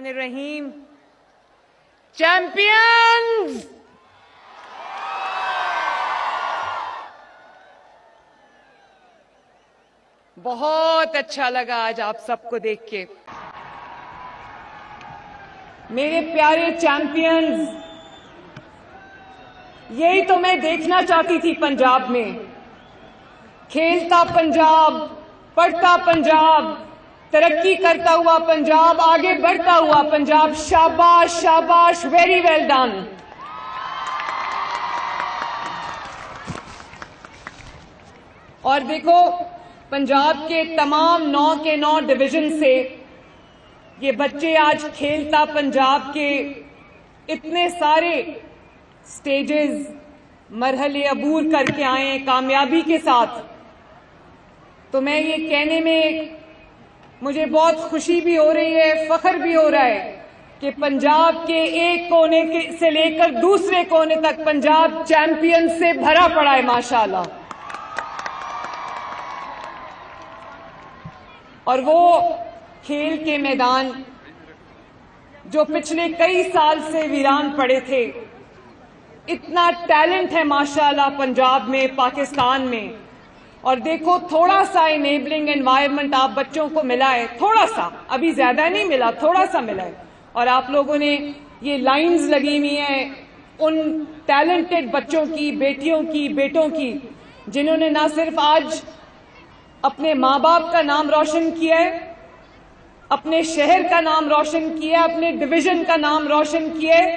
बिस्मिल्लाहिर्रहमानिर्रहीम। चैंपियंस, बहुत अच्छा लगा आज आप सबको देख के। मेरे प्यारे चैंपियंस, यही तो मैं देखना चाहती थी पंजाब में। खेलता पंजाब, पढ़ता पंजाब, तरक्की करता हुआ पंजाब, आगे बढ़ता हुआ पंजाब। शाबाश शाबाश, वेरी वेल डन। और देखो, पंजाब के तमाम 9 के 9 डिवीजन से ये बच्चे आज खेलता पंजाब के इतने सारे स्टेजेस मरहले अबूर करके आए हैं कामयाबी के साथ। तो मैं ये कहने में मुझे बहुत खुशी भी हो रही है, फख्र भी हो रहा है कि पंजाब के एक कोने से लेकर दूसरे कोने तक पंजाब चैंपियन से भरा पड़ा है माशाल्लाह। और वो खेल के मैदान जो पिछले कई साल से वीरान पड़े थे, इतना टैलेंट है माशाल्लाह पंजाब में, पाकिस्तान में। और देखो, थोड़ा सा इनेबलिंग एनवायरनमेंट आप बच्चों को मिला है, थोड़ा सा, अभी ज्यादा नहीं मिला, थोड़ा सा मिला है। और आप लोगों ने ये लाइंस लगी हुई हैं उन टैलेंटेड बच्चों की, बेटियों की, बेटों की, जिन्होंने ना सिर्फ आज अपने माँ बाप का नाम रोशन किया है, अपने शहर का नाम रोशन किया, अपने डिवीजन का नाम रोशन किया है,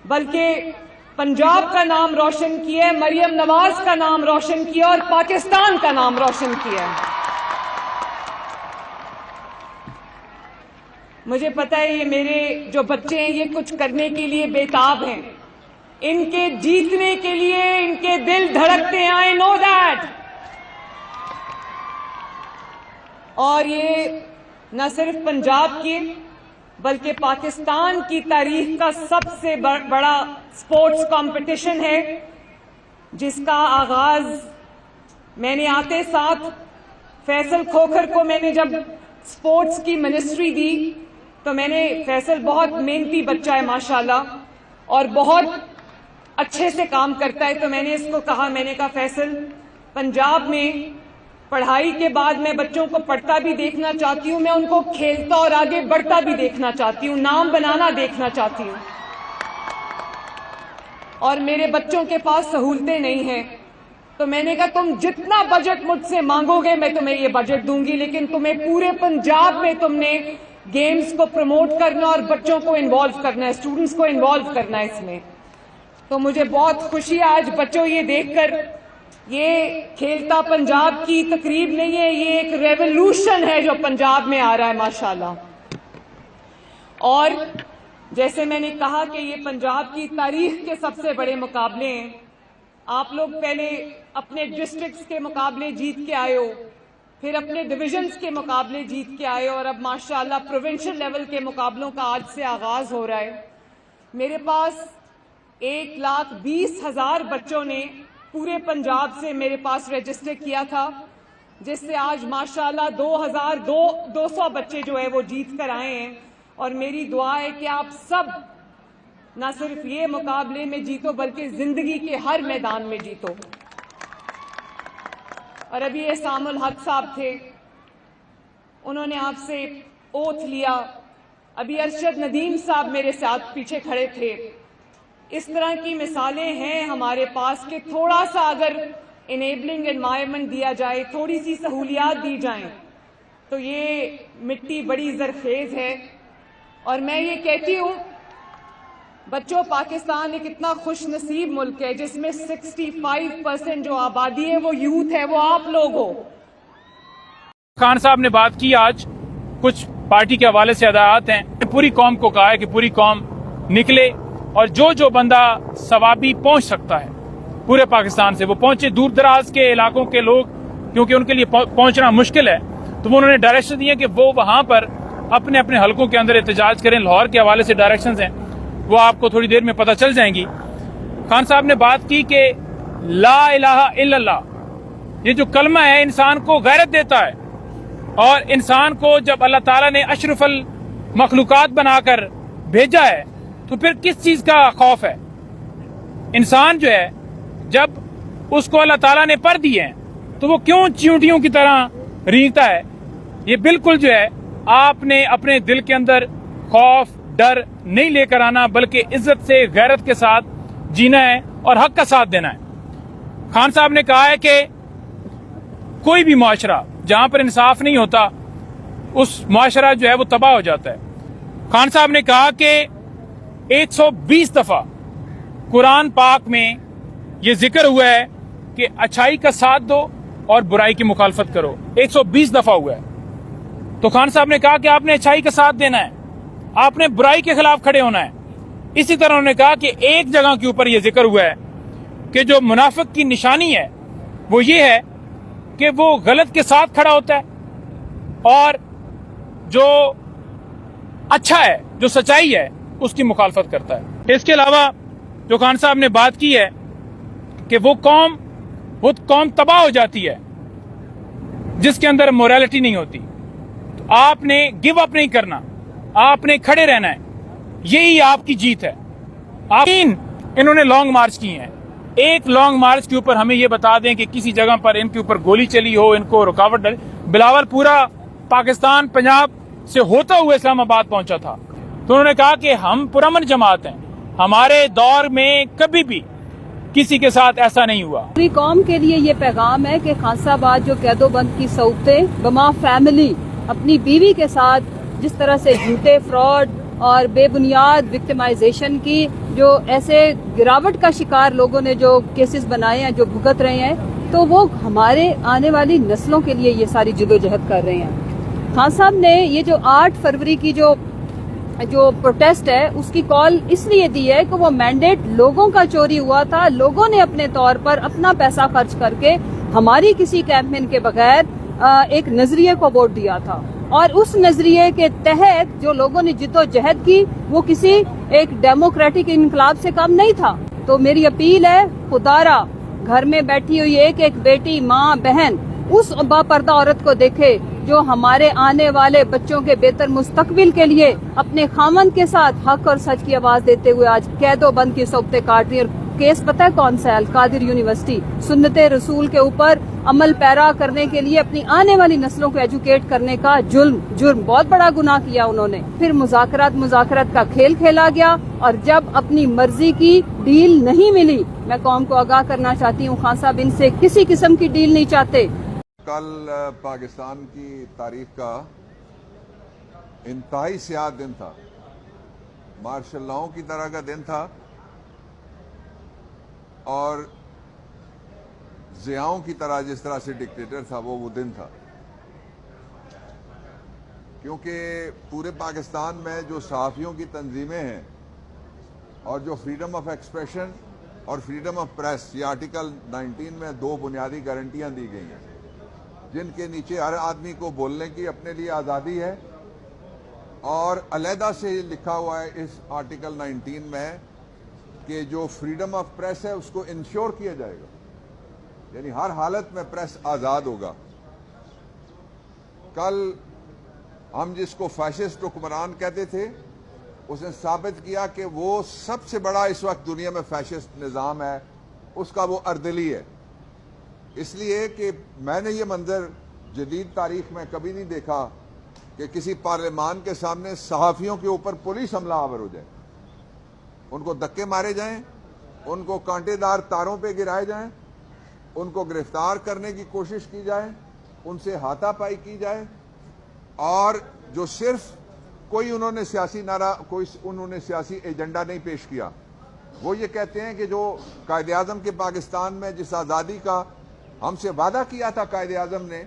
बल्कि पंजाब का नाम रोशन किया है, मरियम नवाज का नाम रोशन किया और पाकिस्तान का नाम रोशन किया है। मुझे पता है ये मेरे जो बच्चे हैं ये कुछ करने के लिए बेताब हैं, इनके जीतने के लिए इनके दिल धड़कते हैं, आई नो दैट। और ये न सिर्फ पंजाब की बल्कि पाकिस्तान की तारीख का सबसे बड़ा स्पोर्ट्स कंपटीशन है, जिसका आगाज मैंने आते साथ फैसल खोखर को मैंने जब स्पोर्ट्स की मिनिस्ट्री दी तो मैंने, फैसल बहुत मेहनती बच्चा है माशाल्लाह और बहुत अच्छे से काम करता है, तो मैंने इसको कहा, मैंने कहा फैसल, पंजाब में पढ़ाई के बाद मैं बच्चों को पढ़ता भी देखना चाहती हूं, मैं उनको खेलता और आगे बढ़ता भी देखना चाहती हूं, नाम बनाना देखना चाहती हूं। और मेरे बच्चों के पास सहूलतें नहीं हैं, तो मैंने कहा तुम जितना बजट मुझसे मांगोगे मैं तुम्हें ये बजट दूंगी, लेकिन तुम्हें पूरे पंजाब में तुमने गेम्स को प्रमोट करना और बच्चों को इन्वॉल्व करना है, स्टूडेंट्स को इन्वॉल्व करना है इसमें। तो मुझे बहुत खुशी है आज बच्चों ये देखकर, ये खेलता पंजाब की तकरीब नहीं है, ये एक रेवोल्यूशन है जो पंजाब में आ रहा है माशाल्लाह। और जैसे मैंने कहा कि ये पंजाब की तारीख के सबसे बड़े मुकाबले हैं। आप लोग पहले अपने डिस्ट्रिक्ट्स के मुकाबले जीत के आए हो, फिर अपने डिविजन्स के मुकाबले जीत के आए हो, और अब माशाल्लाह प्रोविंशियल लेवल के मुकाबलों का आज से आगाज हो रहा है। मेरे पास 1,20,000 बच्चों ने पूरे पंजाब से मेरे पास रजिस्टर किया था, जिससे आज माशाल्लाह 2,200 बच्चे जो है वो जीत कर आए हैं। और मेरी दुआ है कि आप सब ना सिर्फ ये मुकाबले में जीतो बल्कि जिंदगी के हर मैदान में जीतो। और अभी एहसामुल हक साहब थे, उन्होंने आपसे ओथ लिया, अभी अरशद नदीम साहब मेरे साथ पीछे खड़े थे। इस तरह की मिसालें हैं हमारे पास कि थोड़ा सा अगर इनेबलिंग एनवायरनमेंट दिया जाए, थोड़ी सी सहूलियात दी जाएं, तो ये मिट्टी बड़ी जरखेज है। और मैं ये कहती हूँ बच्चों, पाकिस्तान एक इतना खुश नसीब मुल्क है जिसमें 65% जो आबादी है वो यूथ है, वो आप लोग हो। खान साहब ने बात की, आज कुछ पार्टी के हवाले से हदायत हैं, पूरी कौम को कहा है कि पूरी कौम निकले और जो बंदा सवाबी पहुंच सकता है पूरे पाकिस्तान से वो पहुंचे। दूर दराज के इलाकों के लोग, क्योंकि उनके लिए पहुंचना मुश्किल है, तो वो उन्होंने डायरेक्शन दिए कि वो वहां पर अपने अपने हलकों के अंदर एहतजाज करें। लाहौर के हवाले से डायरेक्शंस हैं, वो आपको थोड़ी देर में पता चल जाएंगी। खान साहब ने बात की कि ला इलाहा इल्लल्लाह, ये जो कलमा है इंसान को गैरत देता है, और इंसान को जब अल्लाह ताला ने अशरफल मखलूकात बनाकर भेजा है, तो फिर किस चीज का खौफ है? इंसान जो है, जब उसको अल्लाह ताला ने पर दिए हैं तो वो क्यों चींटियों की तरह रेंगता है? ये बिल्कुल जो है, आपने अपने दिल के अंदर खौफ डर नहीं लेकर आना, बल्कि इज्जत से गैरत के साथ जीना है और हक का साथ देना है। खान साहब ने कहा है कि कोई भी मुआशरा जहां पर इंसाफ नहीं होता, उस मुआशरा जो है वो तबाह हो जाता है। खान साहब ने कहा कि 120 दफा कुरान पाक में ये जिक्र हुआ है कि अच्छाई का साथ दो और बुराई की मुखालफत करो। 120 दफा हुआ है। तो खान साहब ने कहा कि आपने अच्छाई का साथ देना है, आपने बुराई के खिलाफ खड़े होना है। इसी तरह उन्होंने कहा कि एक जगह के ऊपर यह जिक्र हुआ है कि जो मुनाफिक की निशानी है वो ये है कि वो गलत के साथ खड़ा होता है और जो अच्छा है, जो सच्चाई है, उसकी मुखालफत करता है। इसके अलावा जो खान साहब ने बात की है कि वो कौम तबाह हो जाती है जिसके अंदर मोरालिटी नहीं होती। तो आपने गिव अप नहीं करना, आपने खड़े रहना है, यही आपकी जीत है। इन्होंने लॉन्ग मार्च की हैं। एक लॉन्ग मार्च के ऊपर हमें ये बता दें कि किसी जगह पर इनके ऊपर गोली चली हो, इनको रुकावट डली। बिलावल पूरा पाकिस्तान पंजाब से होता हुआ इस्लामाबाद पहुंचा था। तो उन्होंने कहा कि हम पुरअमन जमात हैं, हमारे दौर में कभी भी किसी के साथ ऐसा नहीं हुआ। पूरी कौम के लिए ये पैगाम है कि खान साहब आज जो कैदोबंद की सऊतें बमा फैमिली अपनी बीवी के साथ जिस तरह से झूठे फ्रॉड और बेबुनियाद विक्टिमाइजेशन की जो ऐसे गिरावट का शिकार लोगों ने जो केसेस बनाए हैं, जो भुगत रहे हैं, तो वो हमारे आने वाली नस्लों के लिए ये सारी जिदोजहद कर रहे हैं। खान साहब ने ये जो 8 फरवरी की जो प्रोटेस्ट है उसकी कॉल इसलिए दी है कि वो मैंडेट लोगों का चोरी हुआ था। लोगों ने अपने तौर पर अपना पैसा खर्च करके हमारी किसी कैंपेन के बगैर एक नजरिए को वोट दिया था, और उस नजरिए के तहत जो लोगों ने जिद्दोजहद की वो किसी एक डेमोक्रेटिक इनकलाब से कम नहीं था। तो मेरी अपील है, खुदारा घर में बैठी हुई एक एक बेटी, माँ, बहन उस बापर्दा औरत को देखे जो हमारे आने वाले बच्चों के बेहतर मुस्तकबिल के लिए अपने खामन के साथ हक और सच की आवाज देते हुए आज कैदोबंद की सौगतें काट रही है। केस पता है कौन सा है? अल-कादिर यूनिवर्सिटी। सुन्नते रसूल के ऊपर अमल पैरा करने के लिए अपनी आने वाली नस्लों को एजुकेट करने का जुर्म बहुत बड़ा गुनाह किया उन्होंने। फिर मुज़ाकरात का खेल खेला गया, और जब अपनी मर्जी की डील नहीं मिली, मैं कौम को आगाह करना चाहती हूँ, खान साहब इनसे किसी किस्म की डील नहीं चाहते। कल पाकिस्तान की तारीख का इंतहाई स्याह दिन था, मार्शल लॉ की तरह का दिन था, और ज़ियाओं की तरह जिस तरह से डिक्टेटर था वो दिन था। क्योंकि पूरे पाकिस्तान में जो सहाफ़ियों की तंजीमें हैं और जो फ्रीडम ऑफ एक्सप्रेशन और फ्रीडम ऑफ प्रेस, ये आर्टिकल 19 में 2 बुनियादी गारंटियां दी गई हैं, जिनके नीचे हर आदमी को बोलने की अपने लिए आज़ादी है, और अलहदा से लिखा हुआ है इस आर्टिकल 19 में कि जो फ्रीडम ऑफ प्रेस है उसको इंश्योर किया जाएगा, यानी हर हालत में प्रेस आज़ाद होगा। कल हम जिसको फैशिस्ट हुक्मरान कहते थे, उसने साबित किया कि वो सबसे बड़ा इस वक्त दुनिया में फैशिस्ट निज़ाम है, उसका वो अर्दली है। इसलिए कि मैंने ये मंजर जदीद तारीख में कभी नहीं देखा कि किसी पार्लियामान के सामने सहाफ़ियों के ऊपर पुलिस हमला आवर हो जाए, उनको धक्के मारे जाएं, उनको कांटेदार तारों पे गिराए जाएं, उनको गिरफ्तार करने की कोशिश की जाए, उनसे हाथापाई की जाए, और जो सिर्फ कोई उन्होंने सियासी एजेंडा नहीं पेश किया। वो ये कहते हैं कि जो कायद-ए-आज़म के पाकिस्तान में जिस आज़ादी का हमसे वादा किया था कायद-ए-आज़म ने,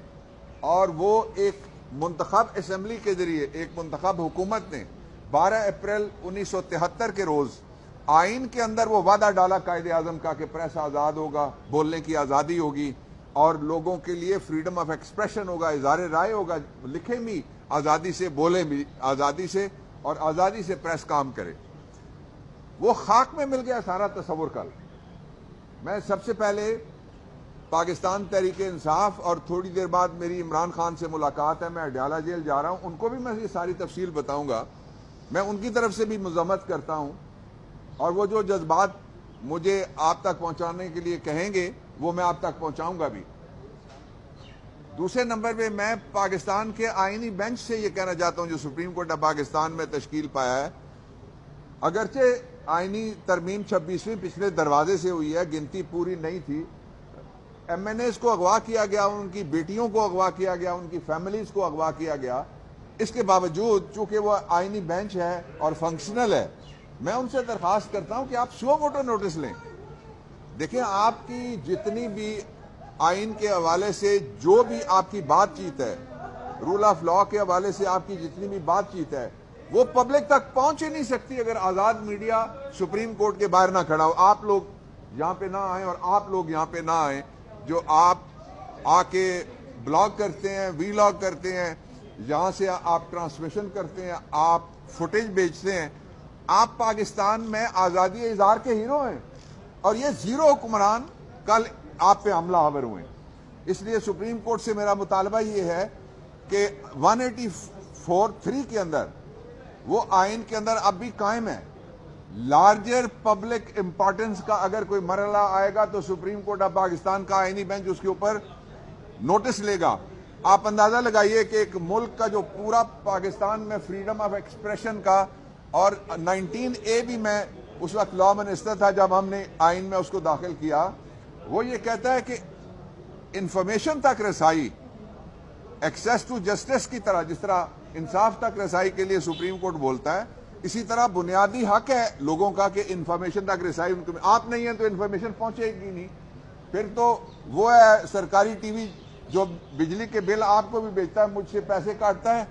और वो एक मुंतखब असम्बली के जरिए, एक मुंतखब हुकूमत ने 12 अप्रैल 1973 के रोज़ आइन के अंदर वो वादा डाला कायद-ए-आज़म का कि प्रेस आज़ाद होगा, बोलने की आज़ादी होगी, और लोगों के लिए फ्रीडम ऑफ एक्सप्रेशन होगा, इज़हार राय होगा, लिखे भी आज़ादी से, बोले भी आज़ादी से, और आज़ादी से प्रेस काम करे। वो खाक में मिल गया सारा तस्वुर। कल मैं सबसे पहले पाकिस्तान तहरीक इंसाफ, और थोड़ी देर बाद मेरी इमरान खान से मुलाकात है, मैं अडयाला जेल जा रहा हूं, उनको भी मैं ये सारी तफसील बताऊंगा। میں ان کی طرف سے بھی مذمت کرتا ہوں، اور وہ جو جذبات مجھے آپ تک پہنچانے کے لیے کہیں گے وہ میں آپ تک پہنچاؤں گا بھی۔ دوسرے نمبر پہ میں پاکستان کے آئینی بینچ سے یہ کہنا چاہتا ہوں جو سپریم کورٹ آف پاکستان میں تشکیل پایا ہے، اگرچہ آئینی ترمیم 26ویں پچھلے دروازے سے ہوئی ہے، گنتی پوری نہیں تھی، ایم این ایز کو اغوا کیا گیا، ان کی بیٹیوں کو اغوا کیا گیا، ان کی فیملیز کو اغوا کیا گیا، اس کے باوجود چونکہ وہ آئینی بینچ ہے اور فنکشنل ہے، میں ان سے درخواست کرتا ہوں کہ آپ سو ووٹر نوٹس لیں۔ دیکھیں، آپ کی جتنی بھی آئین کے حوالے سے جو بھی آپ کی بات چیت ہے، رول آف لا کے حوالے سے آپ کی جتنی بھی بات چیت ہے، وہ پبلک تک پہنچ ہی نہیں سکتی اگر آزاد میڈیا سپریم کورٹ کے باہر نہ کھڑا ہو۔ آپ لوگ یہاں پہ نہ آئیں اور آپ لوگ یہاں پہ نہ آئیں، جو آپ آ کے بلاگ کرتے ہیں، وی لاگ کرتے ہیں، یہاں سے آپ ٹرانسمیشن کرتے ہیں، آپ فوٹیج بیچتے ہیں، آپ پاکستان میں آزادی اظہار کے ہیرو ہیں، اور یہ زیرو حکمران کل آپ پہ حملہ آور ہوئے ہیں۔ اس لیے سپریم کورٹ سے میرا مطالبہ یہ ہے کہ 184(3) کے اندر وہ آئین کے اندر اب بھی قائم ہے، لارجر پبلک امپورٹنس کا اگر کوئی مرحلہ آئے گا تو سپریم کورٹ آف پاکستان کا آئینی بینچ اس کے اوپر نوٹس لے گا۔ آپ اندازہ لگائیے کہ ایک ملک کا جو پورا پاکستان میں فریڈم آف ایکسپریشن کا، اور 19A بھی میں اس وقت لا منسٹر تھا جب ہم نے آئین میں اس کو داخل کیا، وہ یہ کہتا ہے کہ انفارمیشن تک رسائی، ایکسیس ٹو جسٹس کی طرح، جس طرح انصاف تک رسائی کے لیے سپریم کورٹ بولتا ہے، اسی طرح بنیادی حق ہے لوگوں کا کہ انفارمیشن تک رسائی ان کو، آپ نہیں ہیں تو انفارمیشن پہنچے گی نہیں۔ پھر تو وہ ہے سرکاری ٹی وی جو بجلی کے بل آپ کو بھی بیچتا ہے، مجھ سے پیسے کاٹتا ہے،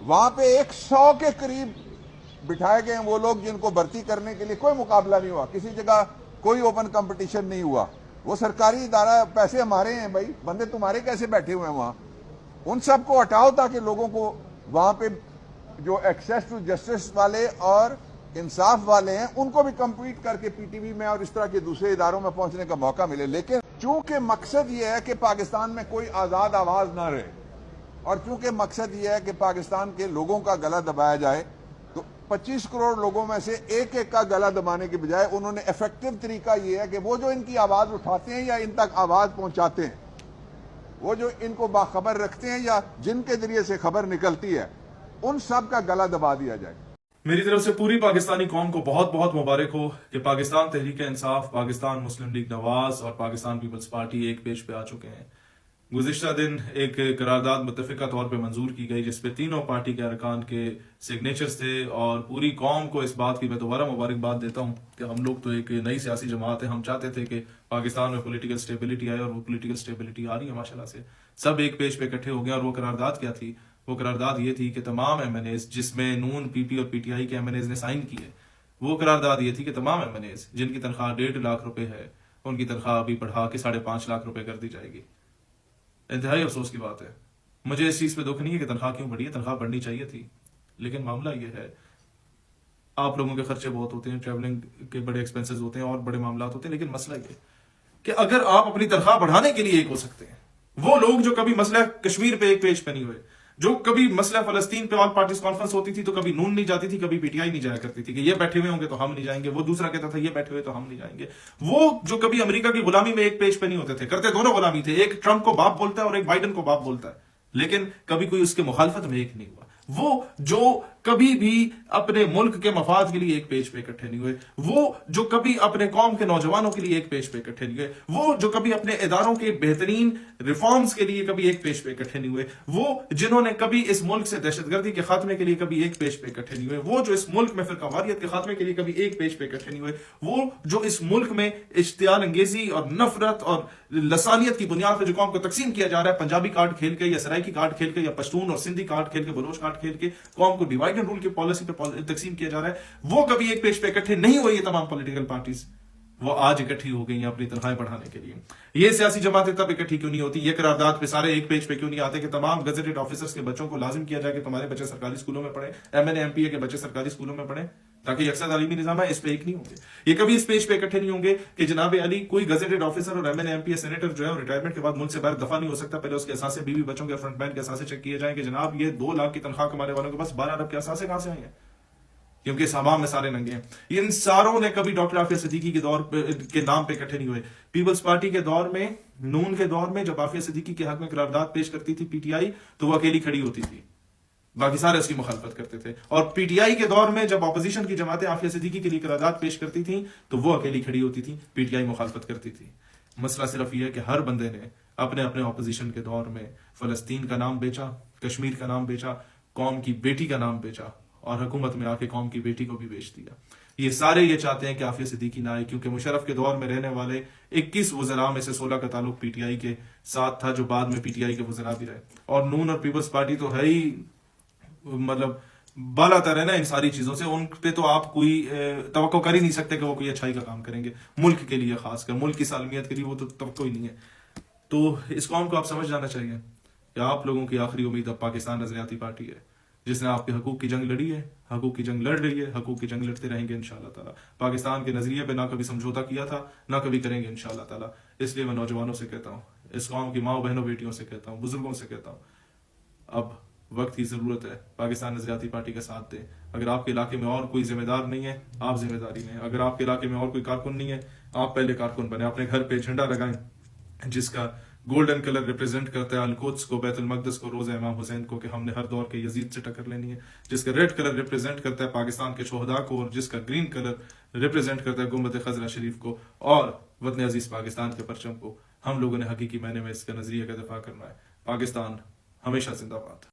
وہاں پہ 100 کے قریب بٹھائے گئے ہیں وہ لوگ جن کو بھرتی کرنے کے لیے کوئی مقابلہ نہیں ہوا، کسی جگہ کوئی اوپن کمپٹیشن نہیں ہوا، وہ سرکاری ادارہ، پیسے ہمارے ہیں بھائی، بندے تمہارے کیسے بیٹھے ہوئے ہیں وہاں؟ ان سب کو ہٹاؤ تاکہ لوگوں کو وہاں پہ جو ایکسیس ٹو جسٹس والے اور انصاف والے ہیں ان کو بھی کمپیٹ کر کے پی ٹی وی میں اور اس طرح کے دوسرے اداروں میں پہنچنے کا موقع ملے۔ لیکن چونکہ مقصد یہ ہے کہ پاکستان میں کوئی آزاد آواز نہ رہے، اور چونکہ مقصد یہ ہے کہ پاکستان کے لوگوں کا گلا دبایا جائے، تو 25 کروڑ لوگوں میں سے ایک ایک کا گلا دبانے کے بجائے انہوں نے ایفیکٹو طریقہ یہ ہے کہ وہ جو ان کی آواز اٹھاتے ہیں یا ان تک آواز پہنچاتے ہیں، وہ جو ان کو باخبر رکھتے ہیں یا جن کے ذریعے سے خبر نکلتی ہے، ان سب کا گلا دبا دیا جائے۔ میری طرف سے پوری پاکستانی قوم کو بہت بہت مبارک ہو کہ پاکستان تحریک انصاف، پاکستان مسلم لیگ نواز اور پاکستان پیپلز پارٹی ایک پیج پہ آ چکے ہیں۔ گزشتہ دن ایک قرارداد متفقہ طور پہ منظور کی گئی جس پہ تینوں پارٹی کے ارکان کے سگنیچرز تھے، اور پوری قوم کو اس بات کی میں دوبارہ مبارکباد دیتا ہوں کہ ہم لوگ تو ایک نئی سیاسی جماعت ہے، ہم چاہتے تھے کہ پاکستان میں پولیٹیکل سٹیبلٹی آئے، اور وہ پولیٹیکل سٹیبلٹی آ رہی ہے ماشاءاللہ سے۔ سب ایک پیج پہ اکٹھے ہو گئے، اور وہ قرارداد کیا تھی؟ وہ قرارداد یہ تھی کہ تمام ایم این ایز، جس میں نون، پی پی اور پی ٹی آئی کے ایم این ایز نے سائن کی ہے، وہ قرارداد یہ تھی کہ تمام ایم این ایز جن کی تنخواہ 1.5 لاکھ روپے ہے، ان کی تنخواہ ابھی بڑھا کے 5.5 لاکھ روپے کر دی جائے گی۔ انتہائی افسوس کی بات ہے، مجھے اس چیز پہ دکھ نہیں ہے کہ تنخواہ کیوں بڑھی ہے، تنخواہ بڑھنی چاہیے تھی، لیکن معاملہ یہ ہے آپ لوگوں کے خرچے بہت ہوتے ہیں، ٹریولنگ کے بڑے ایکسپینسز ہوتے ہیں اور بڑے معاملات ہوتے ہیں، لیکن مسئلہ یہ کہ اگر آپ اپنی تنخواہ بڑھانے کے لیے ایک ہو سکتے ہیں، وہ لوگ جو کبھی مسئلہ کشمیر پہ ایک پیج پہ نہیں ہوئے، جو کبھی مسئلہ فلسطین پہ آل پارٹیز کانفرنس ہوتی تھی تو کبھی نون نہیں جاتی تھی، کبھی پی ٹی آئی نہیں جایا کرتی تھی کہ یہ بیٹھے ہوئے ہوں گے تو ہم نہیں جائیں گے، وہ دوسرا کہتا تھا یہ بیٹھے ہوئے تو ہم نہیں جائیں گے، وہ جو کبھی امریکہ کی غلامی میں ایک پیج پہ نہیں ہوتے تھے، کرتے دونوں غلامی تھے، ایک ٹرمپ کو باپ بولتا ہے اور ایک بائیڈن کو باپ بولتا ہے، لیکن کبھی کوئی اس کے مخالفت میں ایک نہیں ہوا، وہ جو کبھی بھی اپنے ملک کے مفاد کے لیے ایک پیج پہ اکٹھے نہیں ہوئے، وہ جو کبھی اپنے قوم کے نوجوانوں کے لیے ایک پیج پہ اکٹھے نہیں ہوئے، وہ جو کبھی اپنے اداروں کے بہترین ریفارمز کے لیے کبھی ایک پیج پہ اکٹھے نہیں ہوئے، وہ جنہوں نے کبھی اس ملک سے دہشت گردی کے خاتمے کے لیے کبھی ایک پیج پہ اکٹھے نہیں ہوئے، وہ جو اس ملک میں فرقہ واریت کے خاتمے کے لیے کبھی ایک پیج پہ اکٹھے نہیں ہوئے، وہ جو اس ملک میں اشتعال انگیزی اور نفرت اور لسانیت کی بنیاد پہ جو قوم کو تقسیم کیا جا رہا ہے، پنجابی کارڈ کھیل کے یا سرائکی کارڈ کھیل کے یا پشتون اور سندھی کارڈ کھیل کے، بلوچ کارڈ کھیل کے قوم کو ڈیوائڈ اینڈ رول کی پالیسی پہ تقسیم کیا جا رہا ہے، وہ کبھی ایک پیج پہ اکٹھے نہیں ہوئے۔ یہ تمام پولیٹیکل پارٹیز وہ آج اکٹھی ہو گئی ہیں اپنی تنخواہیں بڑھانے کے لیے۔ یہ سیاسی جماعتیں تب اکٹھی کیوں نہیں ہوتی؟ یہ قرارداد پہ سارے ایک پیج پہ کیوں نہیں آتے کہ تمام گزٹڈ آفیسرز کے بچوں کو لازم کیا جائے کہ تمہارے بچے سرکاری اسکولوں میں پڑھیں، M N A M P A کے بچے سرکاری اسکولوں میں پڑھیں، تاکہ یکساں تعلیمی نظام ہے، اس پہ ایک نہیں ہوں گے۔ یہ کبھی اس پیج پہ اکٹھے نہیں ہوں گے کہ جناب علی کوئی گزٹڈ آفیسر اور M N A M P A senator جو ہے ریٹائرمنٹ کے بعد ملک سے باہر دفع نہیں ہو سکتا، پہلے اس کے اثاثے بیوی بچوں کے فرنٹ بینڈ کے اثاثے چیک کیے جائیں کہ جناب یہ 2 لاکھ کی تنخواہ کمانے والوں کے پاس 12 ارب کے اثاثے کہاں سے آئے ہیں؟ کیونکہ اس ہوا میں سارے ننگے ہیں. ان ساروں نے کبھی ڈاکٹر عافیہ صدیقی کے دور کے نام پہ اکٹھے نہیں ہوئے. پیپلز پارٹی کے دور میں، نون کے دور میں، جب عافیہ صدیقی کے حق میں قرارداد پیش کرتی تھی پی ٹی آئی تو وہ اکیلی کھڑی ہوتی تھی، باقی سارے اس کی مخالفت کرتے تھے. اور پی ٹی آئی کے دور میں جب اپوزیشن کی جماعتیں عافیہ صدیقی کے لیے قرارداد پیش کرتی تھیں تو وہ اکیلی کھڑی ہوتی تھی، پی ٹی آئی مخالفت کرتی تھی. مسئلہ صرف یہ ہے کہ ہر بندے نے اپنے اپنے اپوزیشن کے دور میں فلسطین کا نام بیچا، کشمیر کا نام بیچا، قوم کی بیٹی کا نام بیچا، اور حکومت میں آ کے قوم کی بیٹی کو بھی بیچ دیا. یہ سارے یہ چاہتے ہیں کہ عافیہ صدیقی نہ آئے، کیونکہ مشرف کے دور میں رہنے والے 21 وزراء میں سے 16 کا تعلق پی ٹی آئی کے ساتھ تھا، جو بعد میں پی ٹی آئی کے وزراء بھی رہے. اور نون اور پیپلز پارٹی تو ہے ہی مطلب بالا تر ہے نا ان ساری چیزوں سے، ان پہ تو آپ کوئی توقع کر ہی نہیں سکتے کہ وہ کوئی اچھائی کا کام کریں گے ملک کے لیے، خاص کر ملک کی سالمیت کے لیے وہ تو توقع ہی نہیں ہے. تو اس قوم کو آپ سمجھ جانا چاہیے کہ آپ لوگوں کی آخری امید اب پاکستان نظریاتی پارٹی ہے، جس نے آپ کے حقوق کی جنگ لڑی ہے، حقوق کی جنگ لڑ رہی ہے، حقوق کی جنگ لڑتے رہیں گے انشاءاللہ تعالیٰ. پاکستان کے نظریے پہ نہ کبھی سمجھوتا کیا تھا، نہ کبھی کریں گے انشاءاللہ تعالیٰ. اس لیے میں نوجوانوں سے کہتا ہوں، اس قوم کی ماں بہنوں بیٹیوں سے کہتا ہوں، بزرگوں سے کہتا ہوں، اب وقت کی ضرورت ہے، پاکستان نظریاتی پارٹی کا ساتھ دیں. اگر آپ کے علاقے میں اور کوئی ذمہ دار نہیں ہے، آپ ذمہ داری لیں. اگر آپ کے علاقے میں اور کوئی کارکن نہیں ہے، آپ پہلے کارکن بنیں. اپنے گھر پہ جھنڈا لگائیں جس کا گولڈن کلر ریپرزینٹ کرتا ہے القدس کو، بیت المقدس کو، روضہ امام حسین کو، کہ ہم نے ہر دور کے یزید سے ٹکر لینی ہے. جس کا ریڈ کلر ریپرزینٹ کرتا ہے پاکستان کے شہداء کو، اور جس کا گرین کلر ریپرزینٹ کرتا ہے گنبد خضرا شریف کو اور وطن عزیز پاکستان کے پرچم کو. ہم لوگوں نے حقیقی معنی میں اس کا نظریے کا دفاع کرنا ہے. پاکستان ہمیشہ زندہ باد.